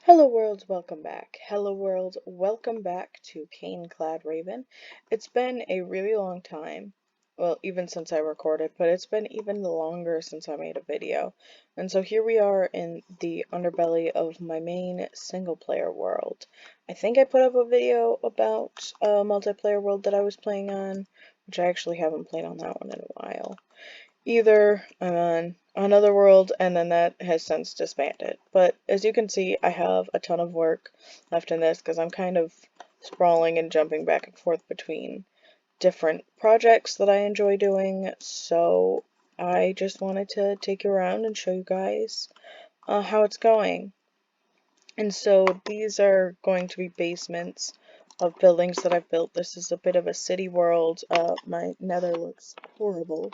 Hello world, welcome back. Hello world, welcome back to Cane-Clad Raven. It's been a really long time, well, even since I recorded, but it's been even longer since I made a video. And so here we are in the underbelly of my main single player world. I think I put up a video about a multiplayer world that I was playing on, which I actually haven't played on that one in a while. Either I'm on another world and then that has since disbanded. But as you can see, I have a ton of work left in this because I'm kind of sprawling and jumping back and forth between different projects that I enjoy doing. So I just wanted to take you around and show you guys how it's going. And so these are going to be basements of buildings that I've built. This is a bit of a city world. My nether looks horrible.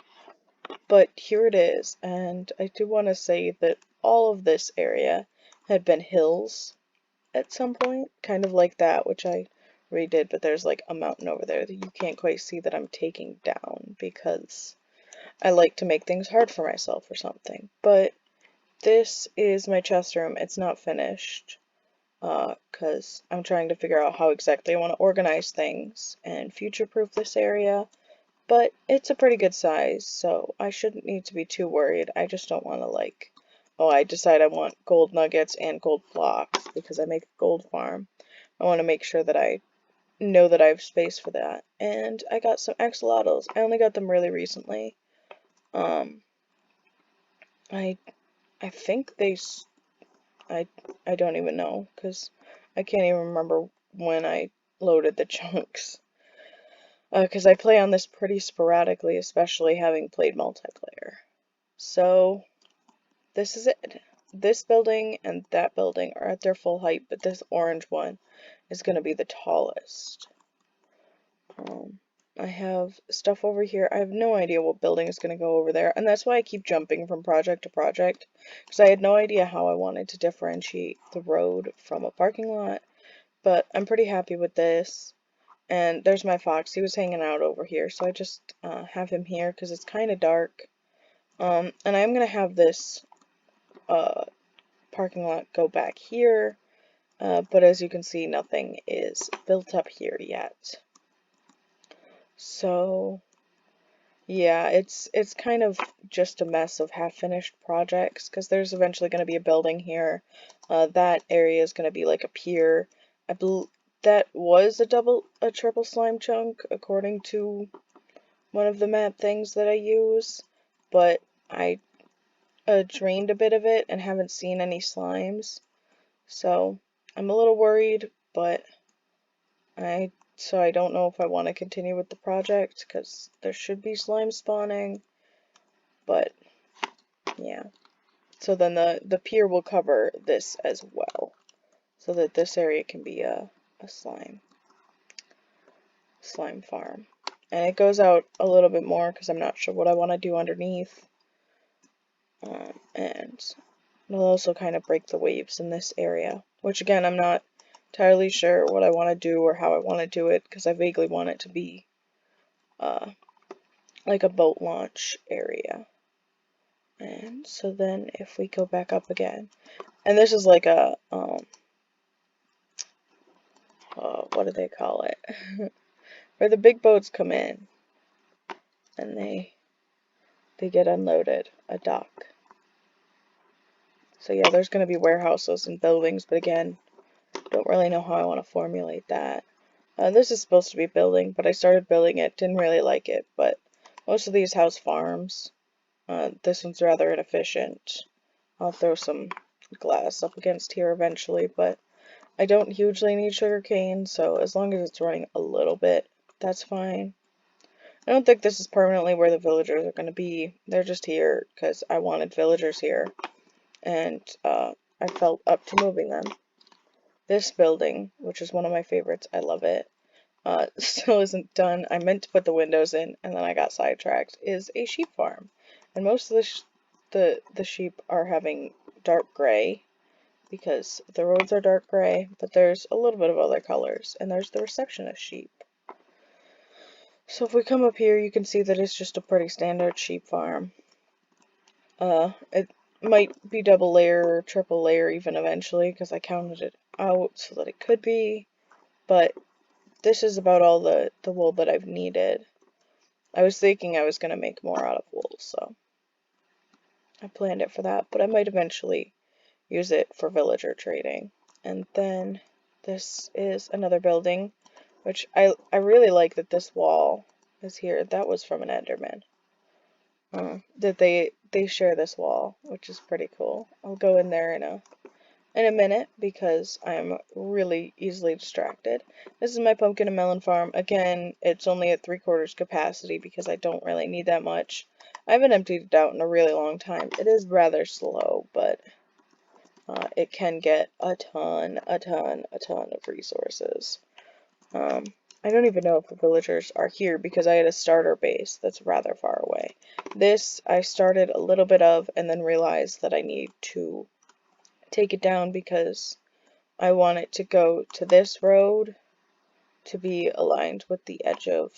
But here it is, and I do want to say that all of this area had been hills at some point, kind of like that, which I redid, but there's like a mountain over there that you can't quite see that I'm taking down because I like to make things hard for myself or something. But this is my chest room. It's not finished because I'm trying to figure out how exactly I want to organize things and future-proof this area. But it's a pretty good size, so I shouldn't need to be too worried. I just don't want to oh, I decide I want gold nuggets and gold blocks because I make a gold farm. I want to make sure that I know that I have space for that. And I got some axolotls. I only got them really recently. Um, I I think I I don't even know because I can't even remember when I loaded the chunks. Because I play on this pretty sporadically, especially having played multiplayer. So, this is it. This building and that building are at their full height, but this orange one is going to be the tallest. I have stuff over here. I have no idea what building is going to go over there, and that's why I keep jumping from project to project, because I had no idea how I wanted to differentiate the road from a parking lot, but I'm pretty happy with this. And there's my fox. He was hanging out over here, so I just have him here because it's kind of dark. And I'm going to have this parking lot go back here, but as you can see, nothing is built up here yet. So, yeah, it's kind of just a mess of half-finished projects, because there's eventually going to be a building here. That area is going to be like a pier. I believe that was a triple slime chunk, according to one of the map things that I use, but I drained a bit of it and haven't seen any slimes, so I'm a little worried, but so I don't know if I want to continue with the project because there should be slime spawning, but yeah. So then the pier will cover this as well, so that this area can be a slime farm. And it goes out a little bit more because I'm not sure what I want to do underneath. And it'll also kind of break the waves in this area, which again, I'm not entirely sure what I want to do or how I want to do it, because I vaguely want it to be like a boat launch area. And so then if we go back up again, and this is like a, what do they call it? Where the big boats come in and they get unloaded, a dock. So yeah, there's going to be warehouses and buildings, but again, don't really know how I want to formulate that. This is supposed to be building, but I started building it, didn't really like it, but most of these house farms. This one's rather inefficient. I'll throw some glass up against here eventually, but I don't hugely need sugarcane, so as long as it's running a little bit, that's fine. I don't think this is permanently where the villagers are going to be. They're just here because I wanted villagers here, and I felt up to moving them. This building, which is one of my favorites, I love it, still isn't done. I meant to put the windows in, and then I got sidetracked, is a sheep farm. And most of the sheep are having dark gray, because the roads are dark gray, but there's a little bit of other colors, and there's the receptionist sheep. So if we come up here, you can see that it's just a pretty standard sheep farm. might be double layer or triple layer even eventually, because I counted it out so that it could be, but this is about all the wool that I've needed. I was thinking I was going to make more out of wool, so I planned it for that, but I might eventually use it for villager trading. And then this is another building, which I really like that this wall is here. That was from an Enderman. That they share this wall, which is pretty cool. I'll go in there in a minute because I'm really easily distracted. This is my pumpkin and melon farm. Again, it's only at 3/4 capacity because I don't really need that much. I haven't emptied it out in a really long time. It is rather slow, but it can get a ton of resources. I don't even know if the villagers are here because I had a starter base that's rather far away. This I started a little bit of and then realized that I need to take it down because I want it to go to this road to be aligned with the edge of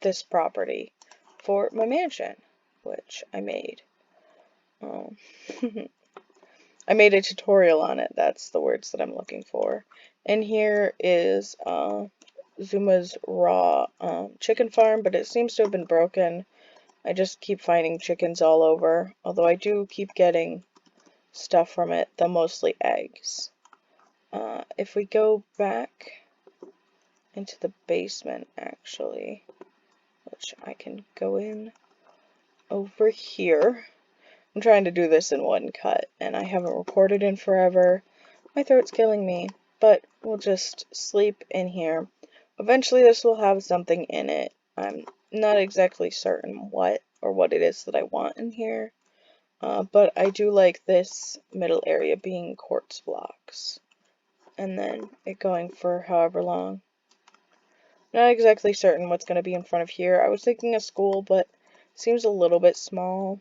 this property for my mansion, which I made. Um, I made a tutorial on it, that's the words that I'm looking for. And here is Zuma's raw chicken farm, but it seems to have been broken. I just keep finding chickens all over, although I do keep getting stuff from it, though mostly eggs. If we go back into the basement, actually, which I can go in over here. I'm trying to do this in one cut, and I haven't recorded in forever. My throat's killing me, but we'll just sleep in here. Eventually this will have something in it. I'm not exactly certain what or what it is that I want in here, but I do like this middle area being quartz blocks, and then it going for however long. Not exactly certain what's going to be in front of here. I was thinking a school, but it seems a little bit small.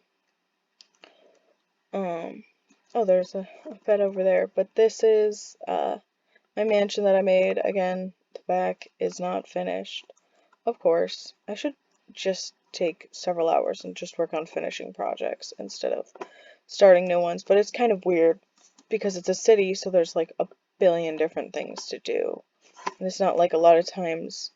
Oh, there's a bed over there, but this is my mansion that I made. Again, the back is not finished. Of course, I should just take several hours and just work on finishing projects instead of starting new ones, but it's kind of weird because it's a city, so there's like a billion different things to do. And it's not like a lot of times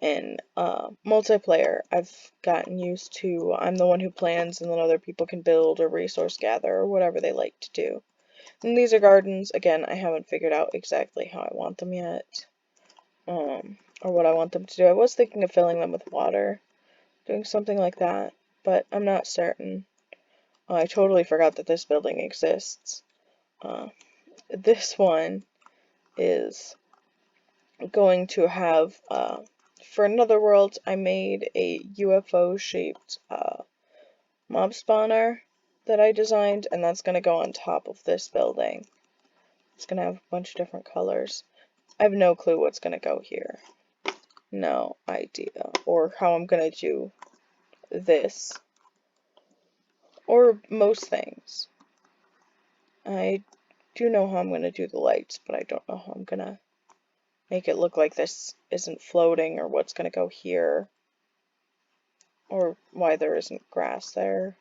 in multiplayer I've gotten used to I'm the one who plans and then other people can build or resource gather or whatever they like to do. And these are gardens. Again, I haven't figured out exactly how I want them yet, or what I want them to do. I was thinking of filling them with water, doing something like that, but I'm not certain. I totally forgot that this building exists. This one is going to have, for another world, I made a UFO-shaped mob spawner that I designed, and that's going to go on top of this building. It's going to have a bunch of different colors. I have no clue what's going to go here. No idea. Or how I'm going to do this. Or most things. I do know how I'm going to do the lights, but I don't know how I'm going to make it look like this isn't floating, or what's going to go here, or why there isn't grass there.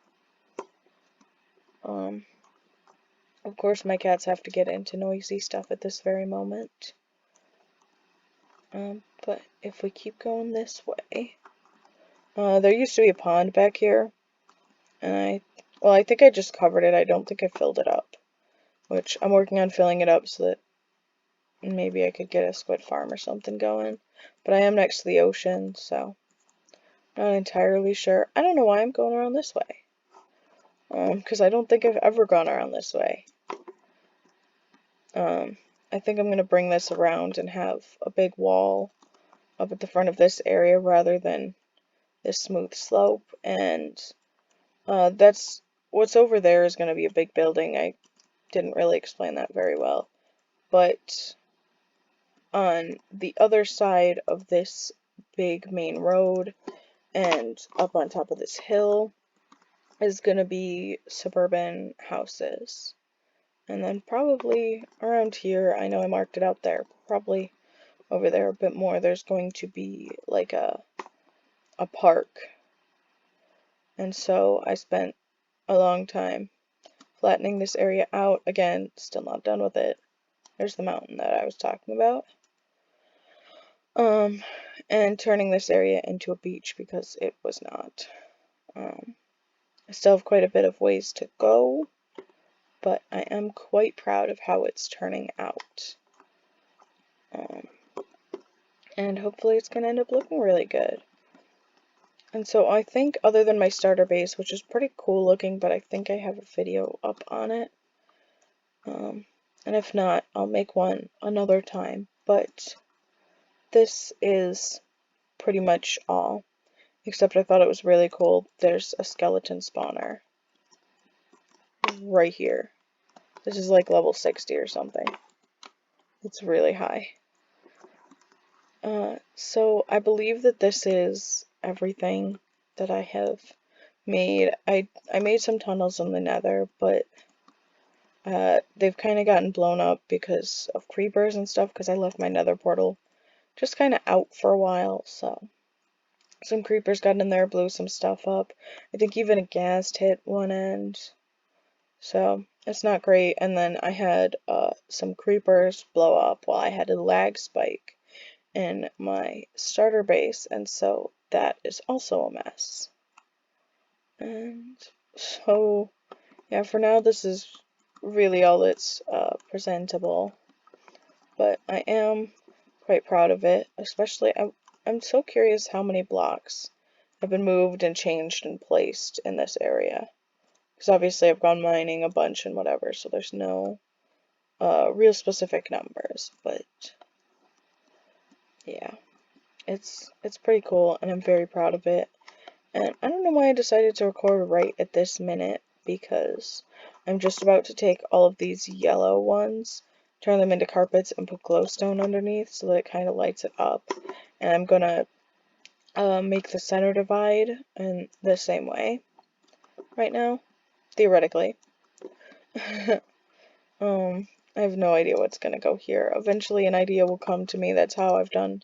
Of course my cats have to get into noisy stuff at this very moment. But if we keep going this way, there used to be a pond back here, and I think I just covered it. I don't think I filled it up, which I'm working on filling it up so that maybe I could get a squid farm or something going. But I am next to the ocean, so not entirely sure. I don't know why I'm going around this way. Because I don't think I've ever gone around this way. I think I'm going to bring this around and have a big wall up at the front of this area rather than this smooth slope. And that's what's over there is going to be a big building. I didn't really explain that very well. But on the other side of this big main road and up on top of this hill is going to be suburban houses. And then probably around here, I know I marked it out there, probably over there a bit more, there's going to be like a park. And so I spent a long time flattening this area out. Again, still not done with it. There's the mountain that I was talking about. And turning this area into a beach because it was not. I still have quite a bit of ways to go, but I am quite proud of how it's turning out. And hopefully it's going to end up looking really good. And so I think, other than my starter base, which is pretty cool looking, but I think I have a video up on it. And if not, I'll make one another time. But this is pretty much all. Except I thought it was really cool. There's a skeleton spawner right here. This is like level 60 or something. It's really high. So I believe that this is everything that I have made. I made some tunnels in the nether, but they've kind of gotten blown up because of creepers and stuff, because I left my nether portal just kind of out for a while, so some creepers got in there, blew some stuff up. I think even a ghast hit one end, so it's not great. And then I had some creepers blow up while I had a lag spike in my starter base, and so that is also a mess. And so yeah, for now this is really all that's presentable, but I am quite proud of it. Especially I'm so curious how many blocks have been moved and changed and placed in this area, because obviously I've gone mining a bunch and whatever, so there's no real specific numbers, but yeah, it's pretty cool and I'm very proud of it. And I don't know why I decided to record right at this minute, because I'm just about to take all of these yellow ones, turn them into carpets, and put glowstone underneath so that it kind of lights it up. And I'm gonna make the center divide in the same way right now, theoretically. I have no idea what's gonna go here. Eventually an idea will come to me. That's how I've done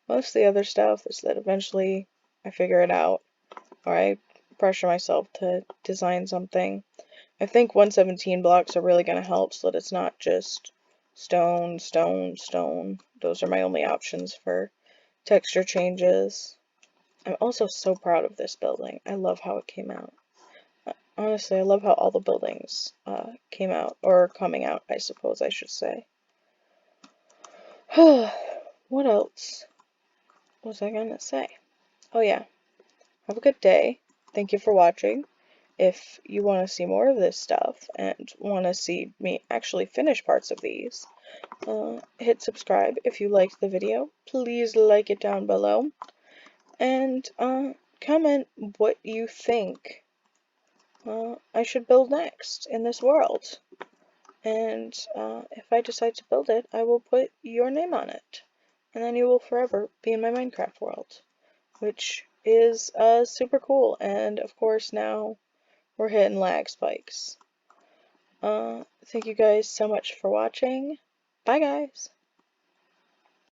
most of the other stuff, is that eventually I figure it out, or I pressure myself to design something. I think 117 blocks are really going to help, so that it's not just stone, stone, stone. Those are my only options for texture changes. I'm also so proud of this building. I love how it came out. Honestly, I love how all the buildings came out, or coming out, I suppose I should say. What else was I going to say? Oh yeah, have a good day. Thank you for watching. If you want to see more of this stuff and want to see me actually finish parts of these, hit subscribe if you liked the video. Please like it down below. And comment what you think I should build next in this world. And if I decide to build it, I will put your name on it. And then you will forever be in my Minecraft world, which is super cool. And of course now we're hitting lag spikes. Thank you guys so much for watching. Bye guys!